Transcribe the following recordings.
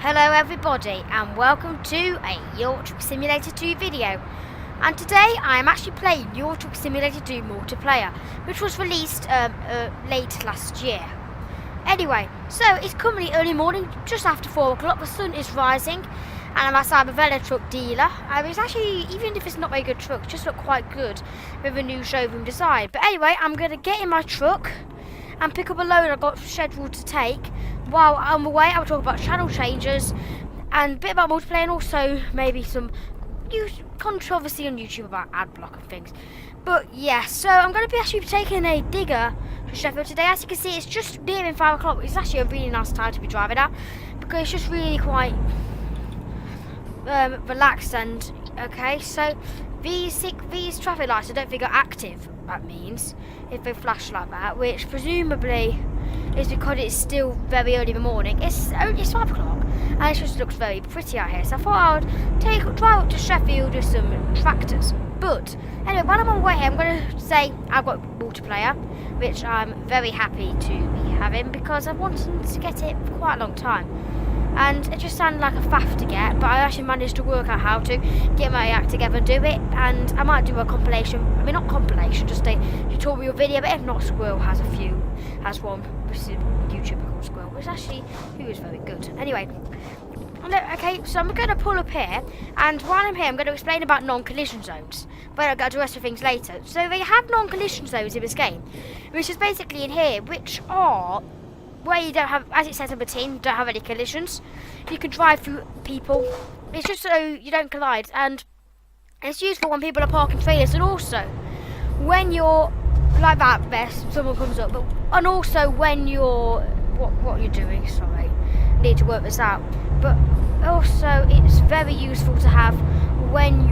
Hello everybody and welcome to a Euro Truck Simulator 2 video. And today I am actually playing Euro Truck Simulator 2 multiplayer, which was released late last year. Anyway, so it's currently early morning, just after 4 o'clock, the sun is rising, and I'm outside a Velo truck dealer. It's actually, even if it's not a very good truck, just look quite good with a new showroom design. But anyway, I'm going to get in my truck and pick up a load I've got scheduled to take. While on the way, I'll talk about channel changes and a bit about multiplayer, and also maybe some controversy on YouTube about ad block and things. But yeah, so I'm going to be actually taking a digger to Sheffield today. As you can see, it's just nearing 5 o'clock. It's actually a really nice time to be driving at, because it's just really quite relaxed. And okay, so these traffic lights I don't think are active. That means if they flash like that, which presumably is because it's still very early in the morning. It's 5 o'clock and it just looks very pretty out here. So I thought I would drive up to Sheffield with some tractors. But anyway, while I'm on the way here, I'm going to say I've got multiplayer, which I'm very happy to be having because I've wanted to get it for quite a long time. And it just sounded like a faff to get, but I actually managed to work out how to get my act together and do it. And I might do a compilation, I mean not compilation, just a tutorial video, but if not, Squirrel has one, which is a YouTuber called Squirrel, which actually, he was very good. Anyway, okay, so I'm going to pull up here, and while I'm here, I'm going to explain about non-collision zones, but I'll get to the rest of things later. So they have non-collision zones in this game, which is basically in here, which are where you don't have, as it says on the tin, you don't have any collisions. You can drive through people. It's just so you don't collide, and it's useful when people are parking trailers, and also when you're like that, someone comes up, and also when you're what you're doing. Sorry, I need to work this out. But also, it's very useful to have when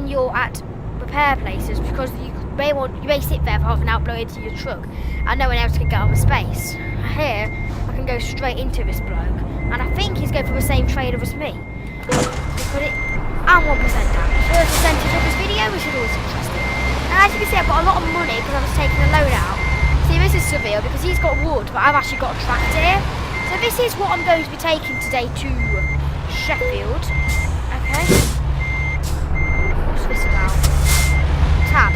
you're at repair places, because you may sit there for half an hour blowing into your truck and no one else can get on the space. Here I can go straight into this bloke, and I think he's going for the same trailer as me. Put it, I'm 1% down. First percentage of this video, which is always interesting. And as you can see, I've got a lot of money because I was taking a load out. See, this is surreal because he's got wood, but I've actually got a tractor here. So this is what I'm going to be taking today to Sheffield. Okay. What's this about? Tab.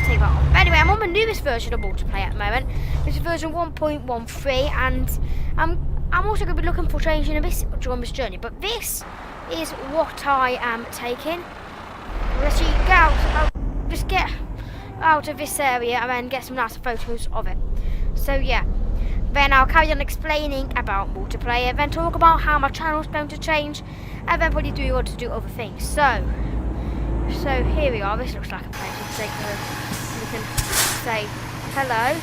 Take that off. But anyway, I'm on the newest version of multiplayer at the moment, which is version 1.13, and I'm also going to be looking for changing this during this journey. But this is what I am taking. Let's just get out of this area and then get some nice photos of it. So yeah, then I'll carry on explaining about multiplayer, then talk about how my channel's going to change, and then probably want to do other things. So here we are. This looks like a place we can say hello.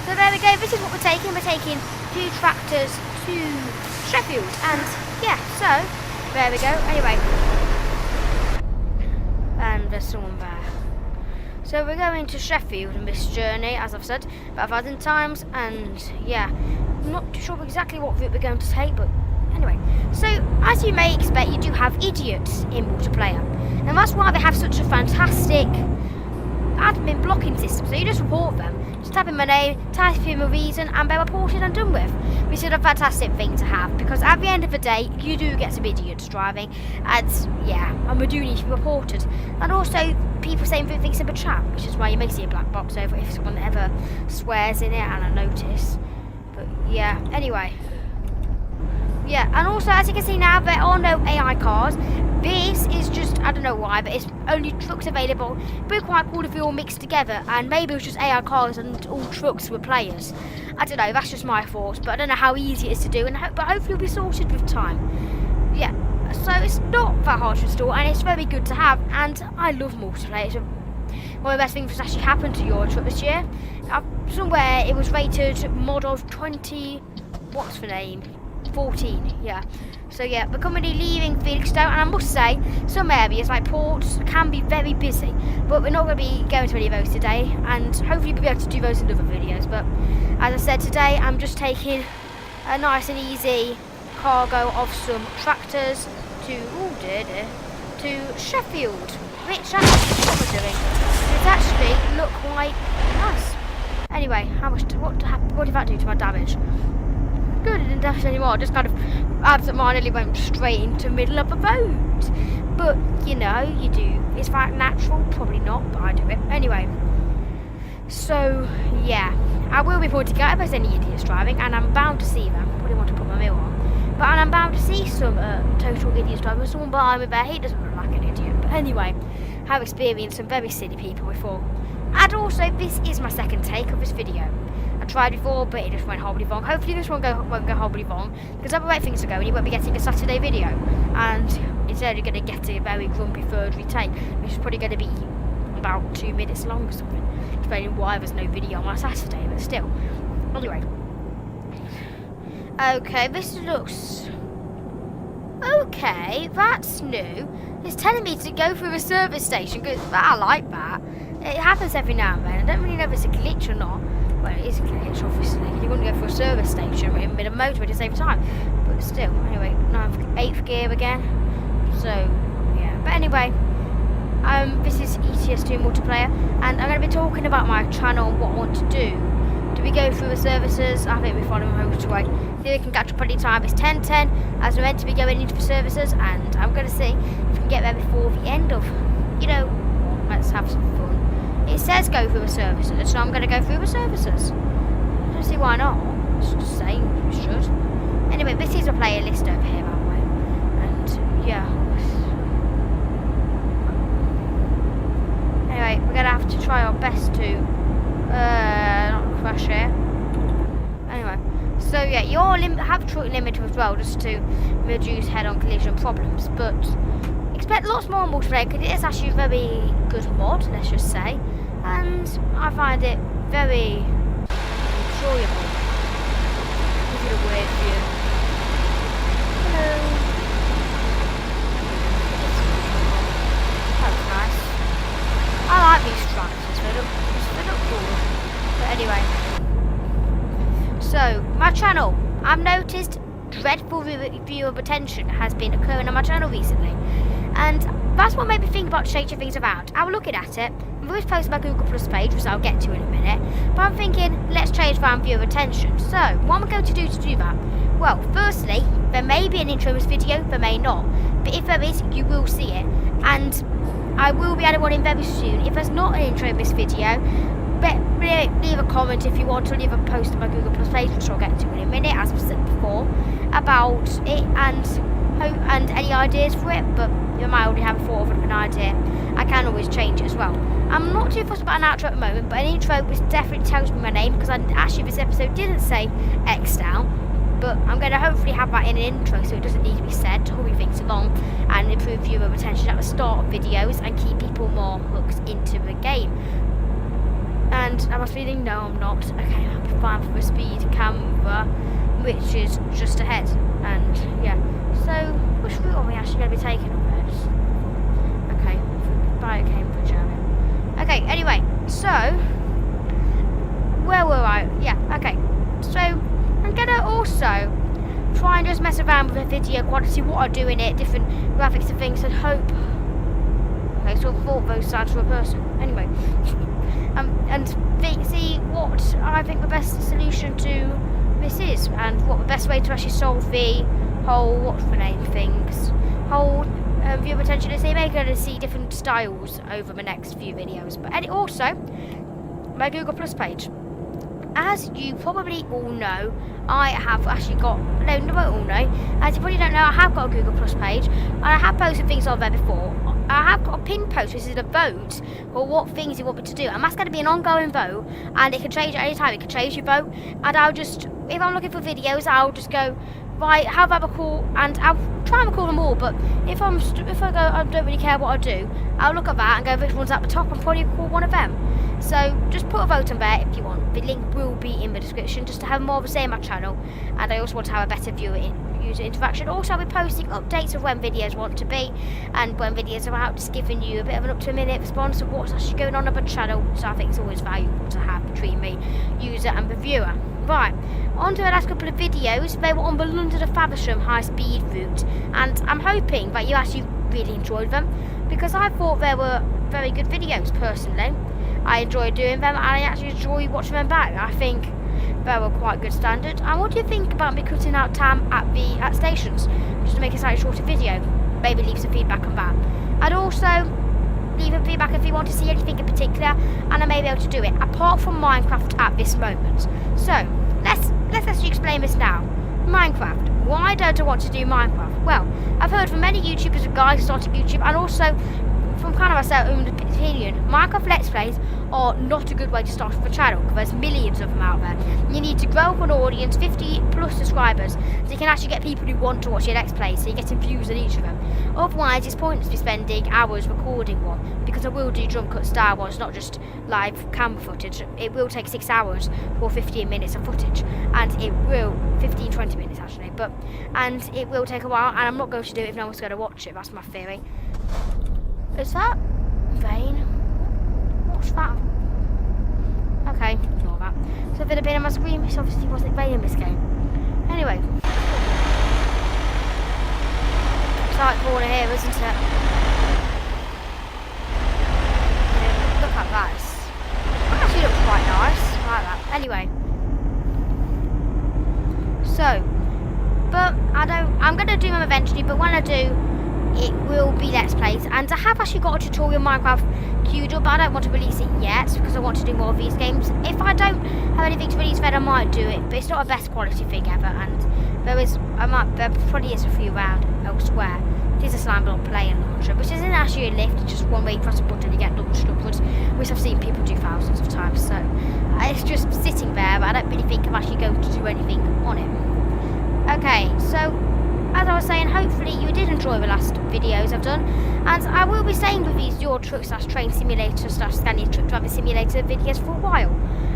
So there we go. This is what we're taking. We're taking 2 tractors to Sheffield, and yeah. So there we go. Anyway, and there's someone there. So we're going to Sheffield in this journey, as I've said about 1,000 times, and yeah, I'm not too sure exactly what route we're going to take, but anyway. So as you may expect, you do have idiots in multiplayer, and that's why they have such a fantastic admin blocking system. So you just report them, just type in my name, type in the reason, and they're reported and done with, which is a fantastic thing to have, because at the end of the day you do get some idiots driving, and yeah, and we do need to be reported. And also people saying things in the chat, which is why you may see a black box over if someone ever swears in it, and I notice. But yeah, anyway. Yeah, and also as you can see now, there are no AI cars. This is just, I don't know why, but it's only trucks available. It'd be quite cool if we all mixed together, and maybe it was just AI cars and all trucks were players. I don't know, that's just my thoughts, but I don't know how easy it is to do, but hopefully it'll be sorted with time. Yeah, so it's not that hard to install, and it's very good to have, and I love multiplayer. It's one of the best things that's actually happened to Euro Truck this year. Somewhere it was rated mod of 20, what's the name? 14, yeah. So yeah, we're currently leaving Felixstowe, and I must say, some areas like ports can be very busy, but we're not going to be going to any of those today, and hopefully we'll be able to do those in other videos. But as I said, today I'm just taking a nice and easy cargo of some tractors to Sheffield, which actually what we're doing, it's actually look quite nice. Anyway, what did that do to my damage? good. I didn't dash anymore. I just kind of absentmindedly went straight into the middle of the road. But, you know, you do. Is that natural? Probably not, but I do it. Anyway. So, yeah. I will be pointing out if there's any idiots driving, and I'm bound to see them. Probably want to put my mirror on. But I'm bound to see some total idiots driving. Someone behind me there, he doesn't look like an idiot. But anyway, I've experienced some very silly people before. And also, this is my second take of this video. I tried before, but it just went horribly wrong. Hopefully this one won't go horribly wrong, because the way things are going, you won't be getting a Saturday video. And it's only going to get a very grumpy third retake, which is probably going to be about 2 minutes long or something. Explaining why there's no video on my Saturday, but still. Anyway. Okay, this looks... Okay, that's new. It's telling me to go through a service station, because I like that. It happens every now and then. I don't really know if it's a glitch or not. Well, it is a glitch, obviously. You wouldn't go through a service station in mid of motorway at the same time. But still, anyway, now I'm 8th gear again. So, yeah. But anyway, this is ETS2 multiplayer, and I'm going to be talking about my channel and what I want to do. Do we go through the services? I think we follow the motorway. See if we can catch up any time. It's 10:10, as we're meant to be going into the services, and I'm going to see if we can get there before the end of, you know, let's have some fun. It says go through the services, so I'm going to go through the services. I don't see why not. It's just saying we should. Anyway, this is a playlist over here, by the way. And, yeah. Anyway, we're going to have to try our best to not crash here. Anyway, so yeah, you all have truck limiter as well, just to reduce head-on collision problems. But expect lots more multiplayer, because it is actually a very good mod, let's just say. And I find it very enjoyable. Give it a weird view. Hello. That was nice. I like these tractors, they look cool. But anyway. So, my channel. I've noticed dreadful review of attention has been occurring on my channel recently. And that's what made me think about changing things around. I was looking at it. I've always posted my Google Plus page, which I'll get to in a minute. But I'm thinking, let's change my view of attention. So, what am I going to do that? Well, firstly, there may be an intro in this video, there may not. But if there is, you will see it. And I will be adding one in very soon. If there's not an intro in this video, leave a comment if you want to, leave a post on my Google Plus page, which I'll get to in a minute, as I've said before, about it and any ideas for it. But you might already have a thought of an idea. I can always change it as well. I'm not too fussed about an outro at the moment, but an intro which definitely tells me my name, because actually this episode didn't say X down. But I'm going to hopefully have that in an intro, so it doesn't need to be said to hurry things along and improve viewer retention at the start of videos and keep people more hooked into the game. And am I speeding? No, I'm not. Okay, I'll be fine for the speed camera, which is just ahead. And yeah, so which route are we actually going to be taking on this? Okay, by Cambridge area. Okay, anyway, so where were I? Yeah, okay. So I'm going to also try and just mess around with the video quality, what I do in it, different graphics and things, and hope. Okay, so I thought those sides for a person. Anyway. And see what I think the best solution to this is, and what the best way to actually solve the whole, what's the name things, whole viewer retention is. You're going to see different styles over the next few videos. But also, my Google Plus page. As you probably all know, I have actually got, no, you won't all know, as you probably don't know, I have got a Google Plus page, and I have posted things on there before. I have got a pin post, which is a vote for what things you want me to do, and that's going to be an ongoing vote, and it can change at any time. It can change your vote, and I'll just, if I'm looking for videos, I'll just go, right, have a call, and I'll try and record them all. But if I go, I don't really care what I do, I'll look at that and go, which one's at the top, and probably call one of them. So just put a vote on there if you want. The link will be in the description, just to have more of a say on my channel, and I also want to have a better user interaction. Also, I'll be posting updates of when videos want to be, and when videos are out, just giving you a bit of an up-to-a-minute response of what's actually going on the channel. So I think it's always valuable to have between me, user and the viewer. Right, on to the last couple of videos. They were on the London to Faversham high-speed route, and I'm hoping that you actually really enjoyed them, because I thought they were very good videos personally. I enjoy doing them, and I actually enjoy watching them back. I think they were quite good standard. And what do you think about me cutting out time at stations, just to make a slightly shorter video? Maybe leave some feedback on that. I'd also leave a feedback if you want to see anything in particular, and I may be able to do it, apart from Minecraft at this moment. So, let's actually explain this now. Minecraft. Why don't I want to do Minecraft? Well, I've heard from many YouTubers and guys starting YouTube, and also from kind of my own opinion, Minecraft Let's Plays are not a good way to start off a channel, because there's millions of them out there. You need to grow up an audience, 50 plus subscribers, so you can actually get people who want to watch your Let's Plays, so you get views on each of them. Otherwise, it's pointless to be spending hours recording one, because I will do jump cut style ones, not just live camera footage. It will take 6 hours or 15 minutes of footage, and it will 15-20 minutes actually, and it will take a while, and I'm not going to do it if no one's going to watch it. That's my theory. Is that rain? What's that? Okay, ignore that. So if it had been on my screen, this obviously wasn't raining this game. Anyway. Tight corner here, isn't it? Yeah, look at that. That actually looks quite nice. I like that. Anyway. So, but I'm going to do them eventually, but when I do, it will be Let's Plays, and I have actually got a tutorial Minecraft queued up, but I don't want to release it yet because I want to do more of these games. If I don't have anything to release, then I might do it, but it's not a best quality thing ever, and there probably is a few around elsewhere. It is a slime block player launcher, which isn't actually a lift, it's just one way you press a button and you get launched upwards, which I've seen people do thousands of times, so it's just sitting there, but I don't really think I'm actually going to do anything on it. Okay, so as I was saying, hopefully you did enjoy the last videos I've done, and I will be staying with these Euro Truck / Train Simulator / Scania Truck Driver Simulator videos for a while.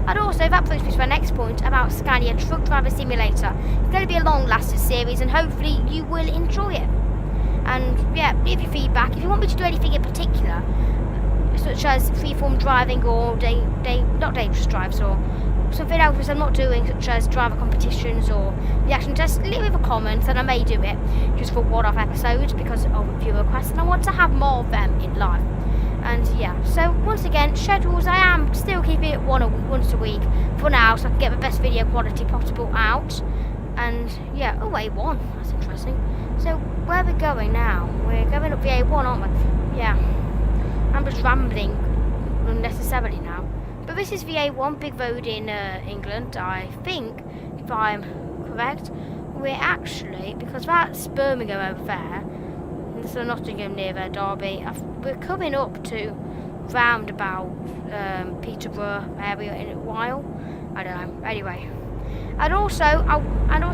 And also that brings me to my next point about Scania Truck Driver Simulator. It's going to be a long-lasting series, and hopefully you will enjoy it. And yeah, leave your feedback. If you want me to do anything in particular, such as freeform driving or not dangerous drives, or something else which I'm not doing, such as driver competitions or reaction tests, leave a comment and I may do it just for one-off episodes because of viewer requests, and I want to have more of them in life. And yeah, so once again, schedules, I am still keeping it once a week for now, so I can get the best video quality possible out. And yeah, oh, A1, that's interesting. So where are we going now? We're going up the A1, aren't we? Yeah, I'm just rambling unnecessarily now. But this is the A1, big road in England, I think, if I'm correct. We're actually, because that's Birmingham over there, and this is Nottingham near there, Derby, we're coming up to roundabout Peterborough area in a while. I don't know, anyway. And also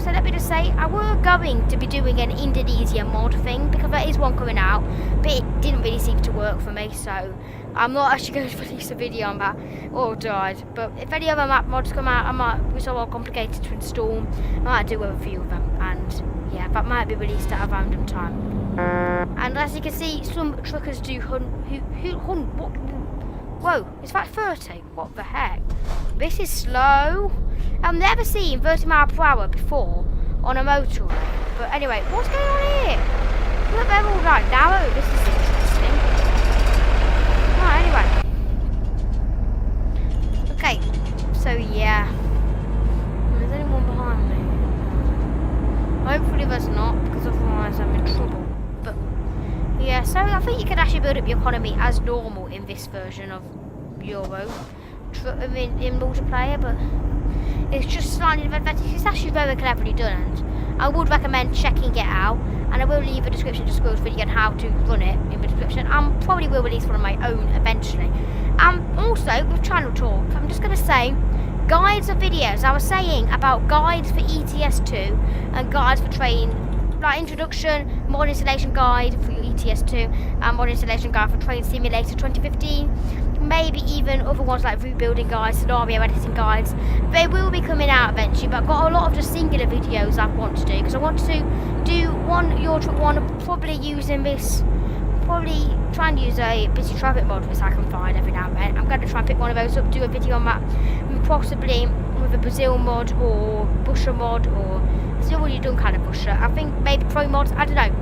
let me just say, I were going to be doing an Indonesia mod thing, because there is one coming out, but it didn't really seem to work for me, so I'm not actually going to release a video on that, or died. But if any other map mods come out, which are all complicated to install, I might do a few of them, and yeah, that might be released at a random time. And as you can see, some truckers do whoa, is that 30? What the heck? This is slow. I've never seen 30 miles per hour before on a motorway. But anyway, what's going on here? Look, they're all like narrow. This is interesting. Right, anyway. Okay, so yeah. Is anyone behind me? Hopefully there's not, because otherwise I'm in trouble. But yeah, so I think you can actually build up your economy as normal in this version of Euro in multiplayer, but it's just slightly advantage. It's actually very cleverly done, and I would recommend checking it out, and I will leave a description to Squirrel's video on how to run it in the description. I probably will release one of my own eventually. Also, with channel talk, I'm just going to say, guides of videos. I was saying about guides for ETS2 and guides for train, like introduction, mod installation guide for your ETS2, and mod installation guide for Train Simulator 2015. Maybe even other ones like route building guides, scenario editing guides. They will be coming out eventually, but I've got a lot of just singular videos I want to do, because I want to do one Euro Truck one, probably using this, probably try and use a busy traffic mod which I can find every now and then. I'm going to try and pick one of those up, do a video on that, possibly with a Brazil mod or Busher mod, or it's already done kind of Busher. I think maybe Pro mods, I don't know.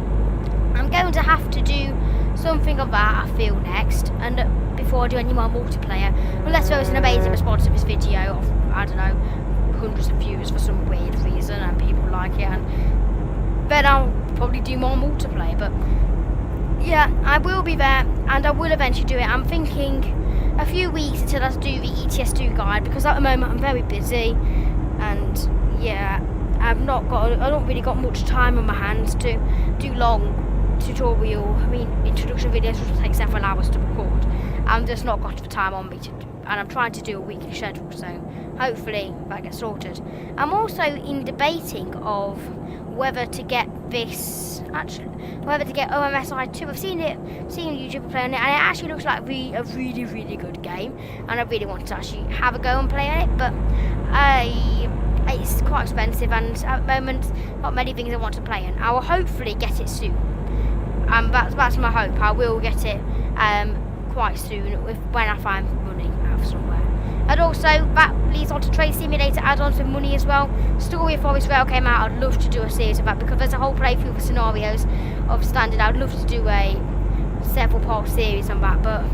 I'm going to have to do something of that, I feel, next, and before I do any more multiplayer, unless there was an amazing response to this video of, I don't know, hundreds of views for some weird reason, and people like it, and then I'll probably do more multiplayer. But yeah, I will be there, and I will eventually do it. I'm thinking a few weeks until I do the ETS2 guide, because at the moment I'm very busy, and yeah, I don't really got much time on my hands to do long introduction videos, which will take several hours to record. I've just not got the time on me and I'm trying to do a weekly schedule, so hopefully that gets sorted. I'm also in debating of whether to get OMSI 2. I've seen YouTube play on it, and it actually looks like a really, really good game, and I really want to actually have a go and play on it, but it's quite expensive, and at the moment not many things I want to play in. I will hopefully get it soon. That's my hope. I will get it quite soon when I find money out of somewhere. And also, that leads on to Train Simulator add-ons with money as well. Story of Forest Rail came out. I'd love to do a series of that, because there's a whole playthrough of scenarios of standard. I'd love to do a several part series on that, but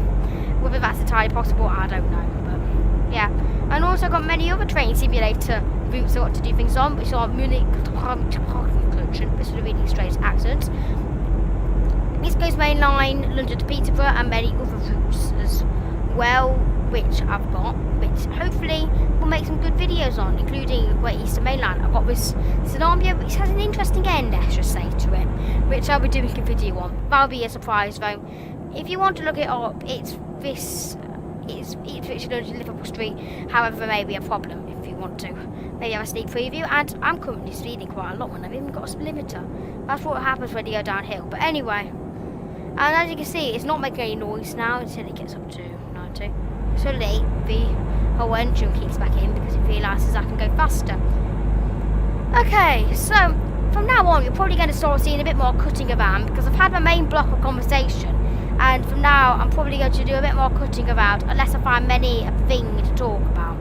whether that's entirely possible, I don't know. But yeah, and also got many other Train Simulator routes I want to do things on. We saw Munich, this is a really strange accent. East Coast Main Line, London to Peterborough, and many other routes as well, which I've got, which hopefully will make some good videos on, including the Great Eastern Main Line. I've got this scenario which has an interesting end, let's just say, to it, which I'll be doing a video on. That'll be a surprise though. If you want to look it up, it's Richard Liverpool Street. However, there may be a problem if you want to maybe have a sneak preview, and I'm currently speeding quite a lot when I've even got a limiter. That's what happens when you go downhill. But anyway, and as you can see, it's not making any noise now until it gets up to 90. Suddenly, the whole engine kicks back in because it realises I can go faster. Okay, so from now on, you're probably going to start seeing a bit more cutting around, because I've had my main block of conversation, and from now I'm probably going to do a bit more cutting about, unless I find a thing to talk about.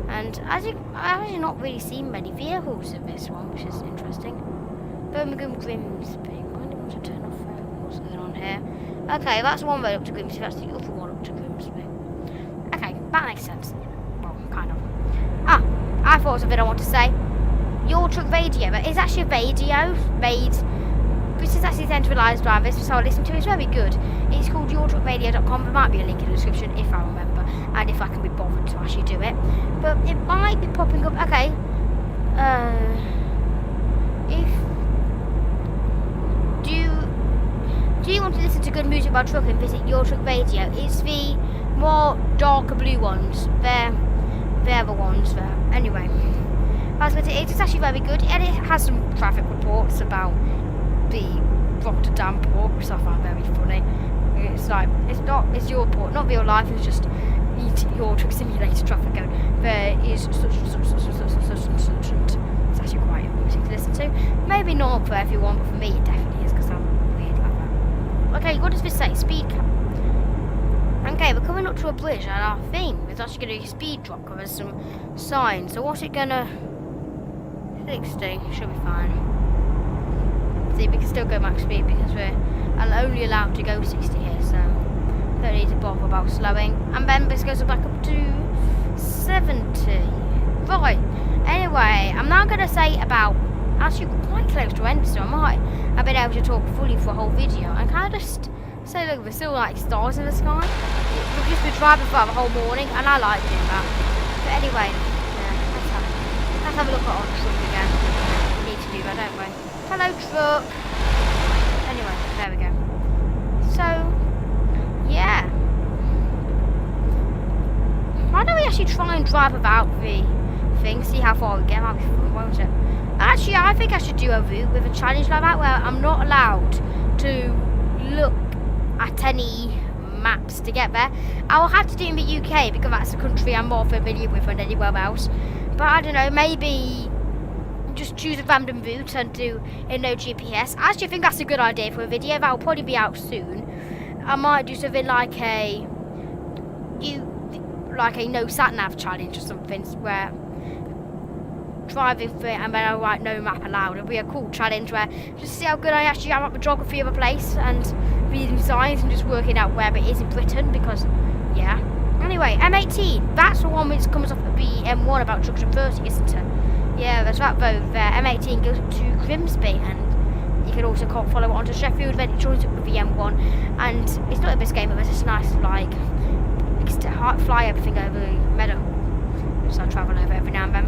And I've actually not really seen many vehicles in this one, which is interesting. Birmingham Grimsby. I want to turn off what's going on here. Okay, that's one road up to Grimsby, that's the other one up to Grimsby. Okay, that makes sense. Well, kind of. I thought of it I want to say. Your Truck Radio, but it's actually a radio made. This is actually centralised drivers, so I listen to it. It's very good. It's called yourtruckradio.com. There might be a link in the description if I remember, and if I can be bothered to actually do it. But it might be popping up. Okay. Do you want to listen to good music about trucking? Visit Your Truck Radio. It's the more darker blue ones. They're the ones there. Anyway, that's what it is. It's actually very good, and it has some traffic reports about the Rotterdam port, which I find very funny. It's like it's your port, not real life. It's just Your Truck Simulator traffic going. There is such. It's actually quite amusing to listen to. Maybe not for everyone, but for me it definitely is, because I'm weird like that. Okay, what does this say? Speed cap. Okay, we're coming up to a bridge, and I think it's actually going to be a speed drop, because there's some signs. So what's it gonna? 60 should be fine. See, we can still go max speed because we're only allowed to go 60 here, so don't need to bother about slowing. And then this goes back up to 70. Right. Anyway, I'm now going to say about, actually quite close to end, so I might have been able to talk fully for a whole video. And can I just say, look, there's still like stars in the sky. We've just been driving for the whole morning, and I like doing that. But anyway, yeah, let's have a look at our truck again. We need to do that, don't we? Hello, truck. Anyway, there we go. So, yeah. Why don't we actually try and drive about the thing, see how far we get? That'll be fun, won't it? Actually, I think I should do a route with a challenge like that, where I'm not allowed to look at any maps to get there. I will have to do it in the UK, because that's a country I'm more familiar with than anywhere else. But I don't know, maybe just choose a random route and do a no GPS. I actually think that's a good idea for a video. That will probably be out soon. I might do something like a no sat nav challenge or something, where driving through it and then I'll write no map allowed. It'll be a cool challenge where just see how good I actually am at the geography of a place and reading signs and just working out where it is in Britain, because yeah. Anyway, M18. That's the one which comes off the M1 about junction 30, isn't it? Yeah, there's that road there. M18 goes up to Grimsby, and you can also follow it onto Sheffield, then it joins up with the M1. And it's not a big game, but it's just nice, like, fly everything over the meadow. So I travel over every now and then.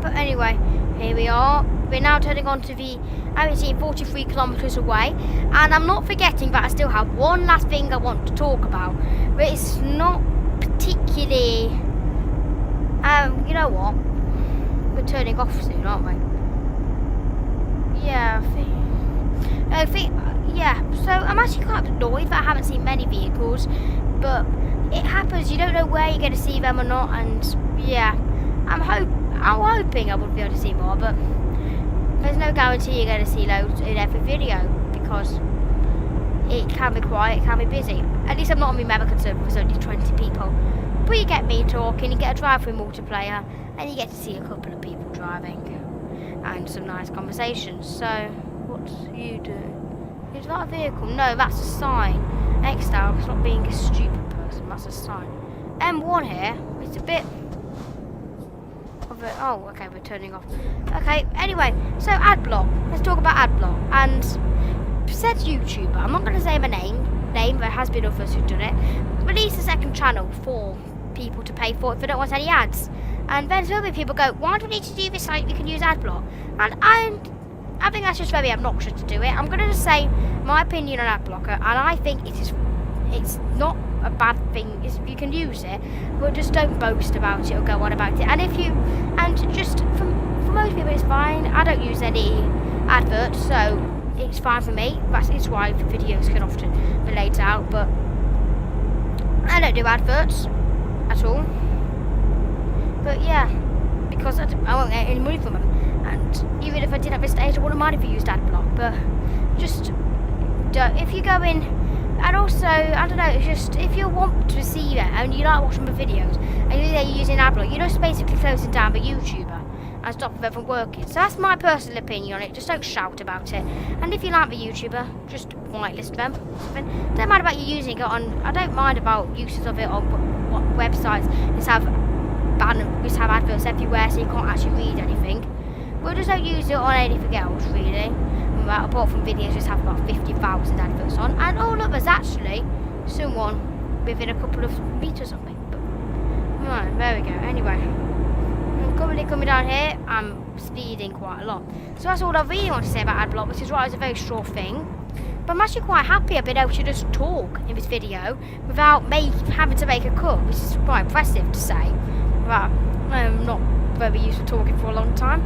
But anyway, here we are. We're now turning on to the M18, 43 kilometres away. And I'm not forgetting that I still have one last thing I want to talk about. But it's not particularly... you know what? We're turning off soon, aren't we? Yeah, yeah, so I'm actually quite annoyed that I haven't seen many vehicles, but it happens, you don't know where you're going to see them or not, and yeah, I'm hoping I would be able to see more, but there's no guarantee you're going to see loads in every video, because it can be quiet, it can be busy. At least I'm not on my American server, there's only 20 people. But you get me talking, you get a drive-through multiplayer, and you get to see a couple of people driving, and some nice conversations. So, what do you do? Is that a vehicle? No, that's a sign. X-Style, it's not being a stupid person, that's a sign. M1 here, it's a bit of a... Oh, okay, we're turning off. Okay, anyway, so Adblock. Let's talk about Adblock. And said YouTuber, I'm not going to say my name, there has been others who've done it, release a second channel for people to pay for if they don't want any ads. And then so many people go, why do we need to do this so we can use Adblock? And I think that's just very obnoxious to do it. I'm going to just say my opinion on Adblocker, and I think it's not a bad thing. You can use it, but just don't boast about it or go on about it. And for most people it's fine. I don't use any adverts, so it's fine for me. It's why the videos can often be laid out, but I don't do adverts at all. But yeah, because I won't get any money from them. And even if I did at this stage, I wouldn't mind if you used Adblock. But just if you go in, and also I don't know, it's just if you want to see that and you like watching the videos and you're using Adblock, you're just basically closing down the YouTuber and stopping them from working. So that's my personal opinion on it. Just don't shout about it. And if you like the YouTuber, just whitelist them. Don't mind about you using it on. I don't mind about uses of it on what websites. Just have adverts everywhere, so you can't actually read anything. We'll just don't use it on anything else, really. Apart from videos, just have about 50,000 adverts on. And oh look, there's actually someone within a couple of meters of me. But right, there we go. Anyway, I'm currently coming down here. I'm speeding quite a lot. So that's all I really want to say about Adblock, which is why it's a very short thing. But I'm actually quite happy I've been able to just talk in this video without having to make a cut, which is quite impressive to say. But I'm not very used to talking for a long time.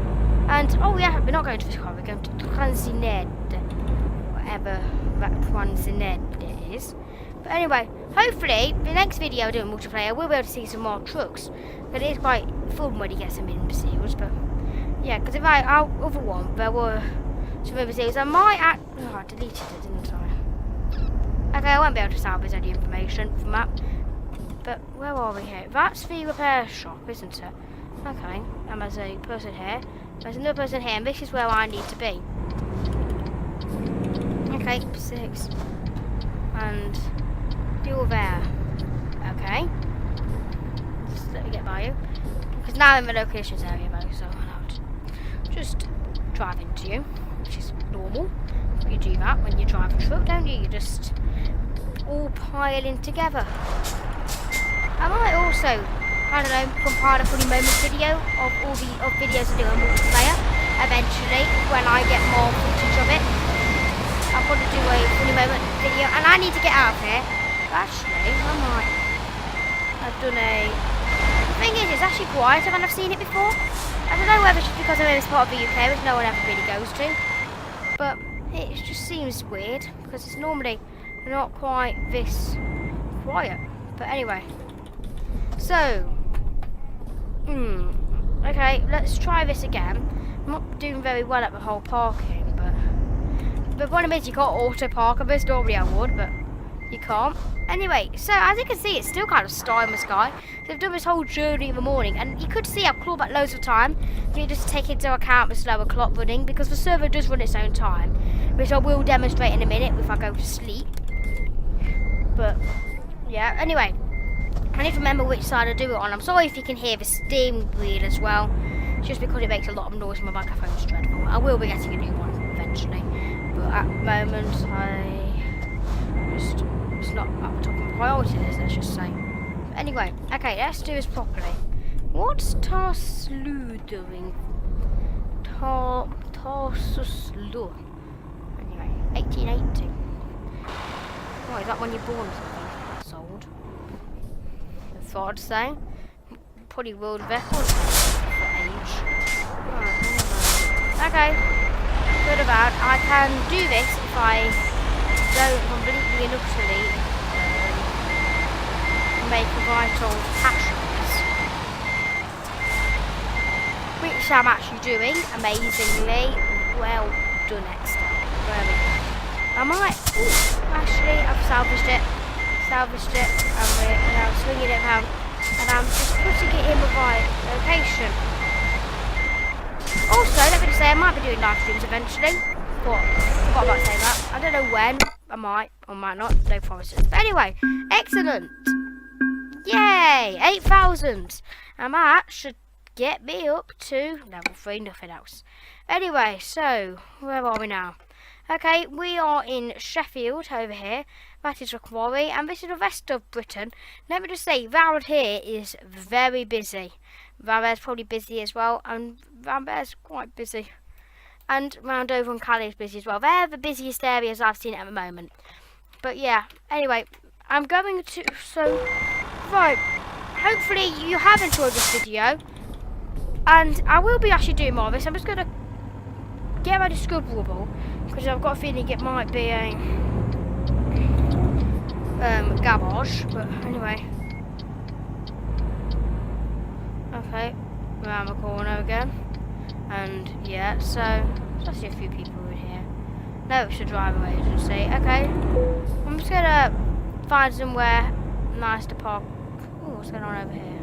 And, oh yeah, we're not going to this car, we're going to Transined, whatever that Transined is. But anyway, hopefully, the next video doing multiplayer, we'll be able to see some more trucks. But it is quite fun when you get some imbeciles, but yeah, because if our other one, there were some imbeciles, I might oh, I deleted it, didn't I? Okay, I won't be able to salvage any information from that. But where are we here? That's the repair shop, isn't it? Okay, and there's a person here. There's another person here, and this is where I need to be. Okay, 6. And you're there. Okay. Just let me get by you. Because now I'm in the locations area though, so I'll just drive into you, which is normal. You do that when you drive a truck, don't you? You just all pile in together. I might also, I don't know, compile a funny moments video of all the videos I do on multiplayer. Eventually, when I get more footage of it, I'll probably do a funny moment video. And I need to get out of here. Actually, I might have done a... The thing is, it's actually quieter than I've seen it before. I don't know whether it's just because I'm in this part of the UK, which no one ever really goes to. But it just seems weird, because it's normally not quite this quiet. But anyway. So, okay, let's try this again. I'm not doing very well at the whole parking, but the problem is you can't auto park on this. Normally I would, but you can't. Anyway, so as you can see, it's still kind of star in the sky. So I've done this whole journey in the morning, and you could see I've clawed back loads of time. You just take into account the slower clock running, because the server does run its own time, which I will demonstrate in a minute if I go to sleep. But yeah, anyway. I need to remember which side I do it on. I'm sorry if you can hear the steering wheel as well. Just because it makes a lot of noise, my microphone's dreadful. I will be getting a new one eventually. But at the moment, it's not up top of priority list, let's just say. But anyway, okay, let's do this properly. What's Tarslu doing? Tarslu. Anyway, 1880. Oh, is that when you're born or something? That's old. I thought I'd say. Probably world record for age. Right, okay. Good about. I can do this if I don't completely and utterly make a vital passions. Which I'm actually doing amazingly well done next time. There we go. I might actually I've salvaged it, and I'm swinging it around, and I'm just putting it in the right location. Also, let me just say I might be doing live streams eventually. But I forgot about saying that. I don't know when. I might or might not. No promises. But anyway, excellent. Yay, 8,000. And that should get me up to level 3, nothing else. Anyway, so where are we now? Okay, we are in Sheffield over here. That is a quarry, and this is the rest of Britain. Let me just say, round here is very busy. Rambear's probably busy as well, and Rambear's quite busy. And round over on Calais is busy as well. They're the busiest areas I've seen at the moment. But yeah, anyway, I'm going to, right, hopefully you have enjoyed this video. And I will be actually doing more of this. I'm just going to get ready to scrub rubble, because I've got a feeling it might be a garbage, but anyway. Okay, around the corner again. And yeah, so I see a few people in here. No, it's a driveway agency. Okay, I'm just gonna find somewhere nice to park. Oh, what's going on over here?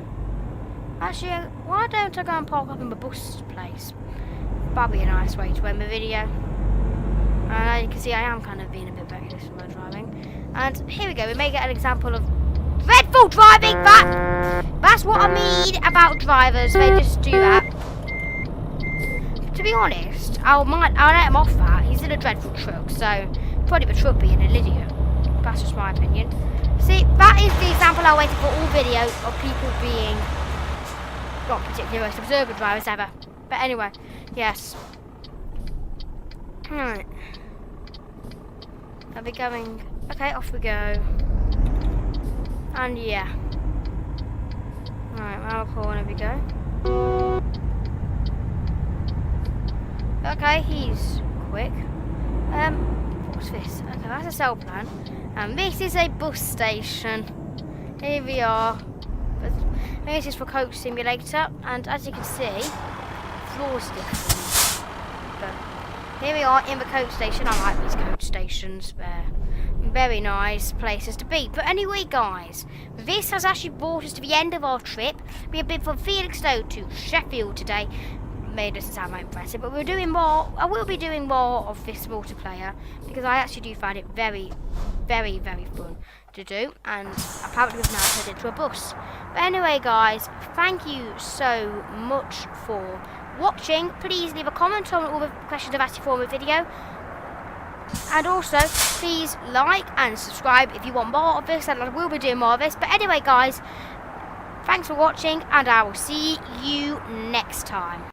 Actually, why don't I go and park up in the bus place? That'd be a nice way to end the video. And as you can see, I am kind of being a bit reckless when I'm driving. And here we go. We may get an example of dreadful driving. That's what I mean about drivers. They just do that. To be honest, I'll let him off that. He's in a dreadful truck, so probably the truck being an idiot. That's just my opinion. See, that is the example I waited for all videos of people being not particularly most observant drivers ever. But anyway, yes. Right. I'll be going. Okay, off we go. And yeah. Right, round the corner we go. Okay, he's quick. What's this? Okay, that's a cell plan. And this is a bus station. Here we are. This is for Coach Simulator, and as you can see, floor's different. But here we are in the coach station. I like these coach stations. They're very nice places to be. But anyway, guys, this has actually brought us to the end of our trip. We have been from Felixstowe to Sheffield today. Made us sound very impressive, but we're doing more. I will be doing more of this multiplayer because I actually do find it very, very, very fun to do. And apparently we've now turned into a bus. But anyway, guys, thank you so much for watching. Please leave a comment on all the questions I've asked you for in the video. And also, please like and subscribe if you want more of this, and I will be doing more of this. But anyway, guys, thanks for watching, and I will see you next time.